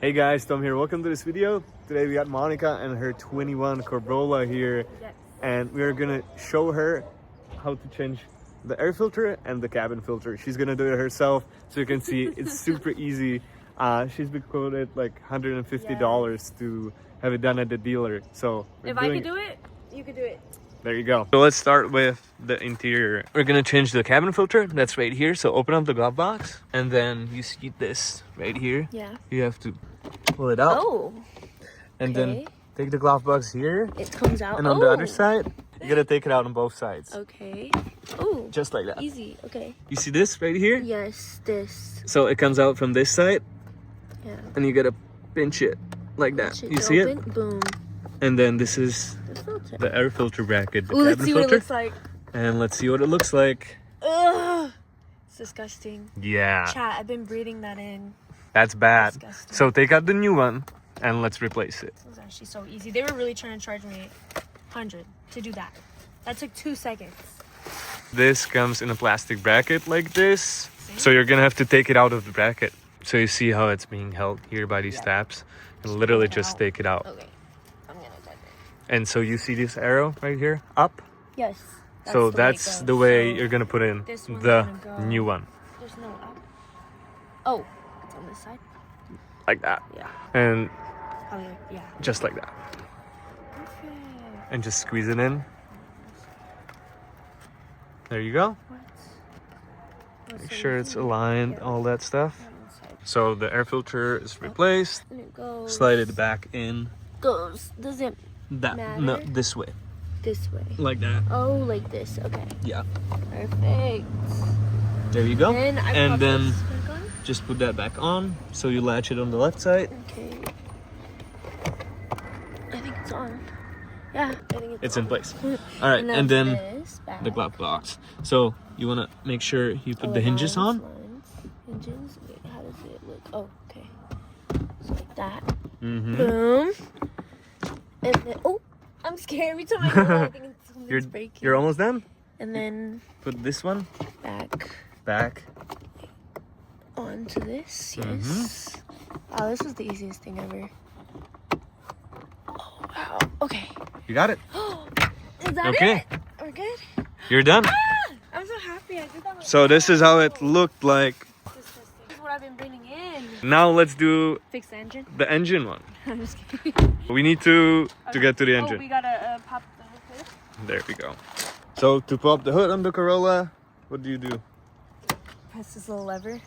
Hey guys, Tom here. Welcome to this video. Today we got Monica and her 21 Corolla here. Yes. And we're gonna show her how to change the air filter and the cabin filter. She's gonna do it herself, so you can see it's super easy. She's been quoted like $150 to have it done at the dealer. So if I could do it, you could do it. There you go. So let's start with the interior. We're gonna change the cabin filter. That's right here. So open up the glove box, and then you see this right here. Yeah. You have to pull it out. Oh. And okay. then take the glove box here. It comes out. And on the other side, you gotta take it out on both sides. Okay. Oh. Just like that. Easy. Okay. You see this right here? Yes, this. So it comes out from this side. Yeah. And you gotta pinch it like that. You see it? Boom. And then this is The filter. the air filter bracket. The Ooh, let's cabin see filter. what it looks like. And let's see what it looks like. Ugh. It's disgusting. Yeah. Chat, I've been breathing that in. That's bad. Disgusting. So take out the new one and let's replace it. This was actually so easy. They were really trying to charge me 100 to do that. That took 2 seconds. This comes in a plastic bracket like this. So you're gonna have to take it out of the bracket. So you see how it's being held here by these tabs. And literally just take it out. Okay. I'm gonna touch it. And so you see this arrow right here, up. Yes. So the way it that's goes. the way So you're gonna put in this one's the gonna go- new one. There's no up. Oh, it's on this side. Like that. Yeah. And Probably. Yeah. just like that. Okay. And just squeeze it in. There you go. What? Make sure it's aligned, all that stuff. So the air filter is replaced. And it goes. Slide it back in. Does it That matter? no, this way. this way? Like that. Oh, like this. Okay. Yeah. Perfect. There you go. Then I And pop then this back on. just put that back on. So you latch it on the left side. Okay. I think it's on. Yeah, I think It's on. in place. All right, and then this back. the glove box. So you want to make sure you put the hinges on. Hinges. Wait, how does it look? Oh, okay. So like that. Mm-hmm. Boom. And then, oh, I'm scared every time I go. I think something's breaking. You're almost done. And then Put this one back back. onto this. Yes. Mm-hmm. Wow, this was the easiest thing ever. Oh wow. Okay. You got it. Is that Okay. it? We're good. You're done. I'm so happy I did that. So this is how it looked like. This is what I've been bringing in. Now let's do Fix the engine. the engine one. I'm just kidding. We need to get to the Oh, engine. we gotta pop the hood. There we go. So to pop the hood on the Corolla, what do you do? Press this little lever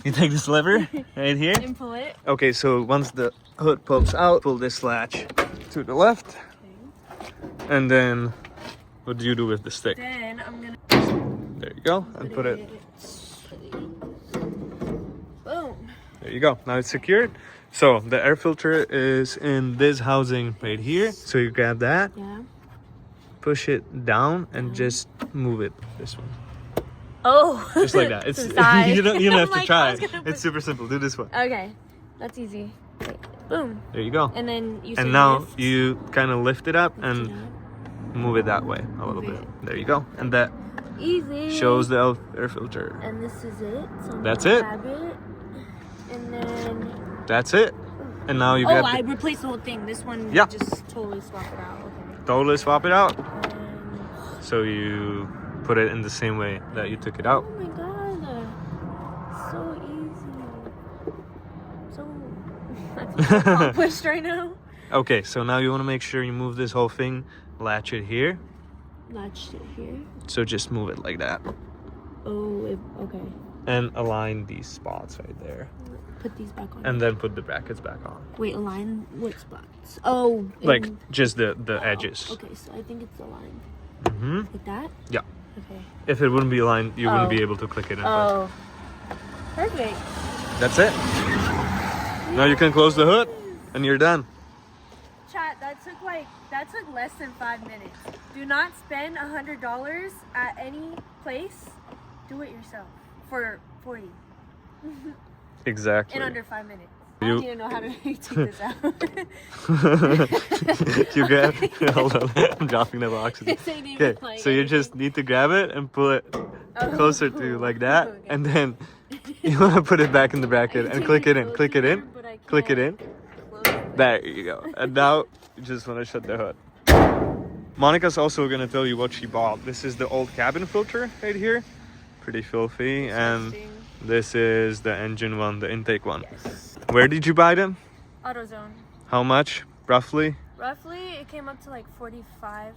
You take this lever right here. and pull it. Okay, so once the hood pops out, pull this latch to the left. And then what do you do with the stick? Then I'm gonna There you go. And put it. Boom. There you go. Now it's secured. So the air filter is in this housing right here. So you grab that, Yeah. push it down, and just move it this one. Oh. Just like that. It's To the side. you don't have I'm to like, I try. was gonna It's super simple. Do this one. Okay. That's easy. Wait. Boom. There you go. And then you. And say now lift. you kind of lift it up Lift and it up. move it that way a little Move bit. it. There you go. And that Easy. shows the air filter. And this is it. So I'm That's gonna it. grab it. And then. That's it. And now you Oh, grab I the, replaced the whole thing. This one. Yeah. Just totally swap it out. Okay. totally swap it out. And, So you put it in the same way that you took it out. oh my god. So easy. So. I'm accomplished right now. Okay, so now you want to make sure you move this whole thing, latch it here. Latched it here. So just move it like that. Oh, okay. And align these spots right there. Put these back on. And then put the brackets back on. Wait, align what spots? Oh, Like in- just the oh, edges. Okay, so I think it's aligned Mm-hmm. like that. Yeah. Okay. If it wouldn't be aligned, you wouldn't Oh. be able to click it in place. Oh, perfect. That's it. Now you can close the hood and you're done. Chat, that took less than 5 minutes. Do not spend $100 at any place. Do it yourself for you Exactly. in under 5 minutes. I You- don't even know how to take this out. You grab. Hold on, I'm dropping the box. This ain't even Okay, like so you anything. just need to grab it and pull it closer to you like that, Okay. and then you want to put it back in the bracket I and take click it in. both Click it in. here, but I Click it in. Close it. There you go. And now you just want to shut the hood. Monica's also gonna tell you what she bought. This is the old cabin filter right here. Pretty filthy. And Disgusting. this is the engine one, the intake one. Yes. Where did you buy them? AutoZone. How much, roughly? Roughly, it came up to like 45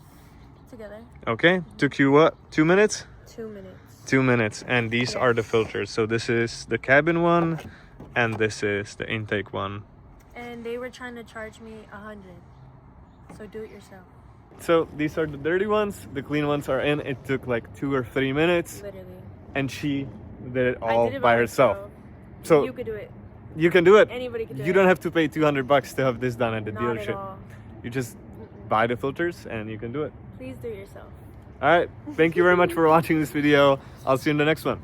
together. Okay, took you what, 2 minutes? 2 minutes. 2 minutes. And these are the filters. So this is the cabin one and this is the intake one. And they were trying to charge me 100. So do it yourself. So these are the dirty ones, the clean ones are in. It took like 2 or 3 minutes Literally. and she did it I all did it by herself. myself. So You could do it. you can do it. Anybody could do it. You don't have to pay $200 to have this done at the Not at dealership. all. You just buy the filters and you can do it. Please do it yourself. All right. Thank you very much for watching this video. I'll see you in the next one.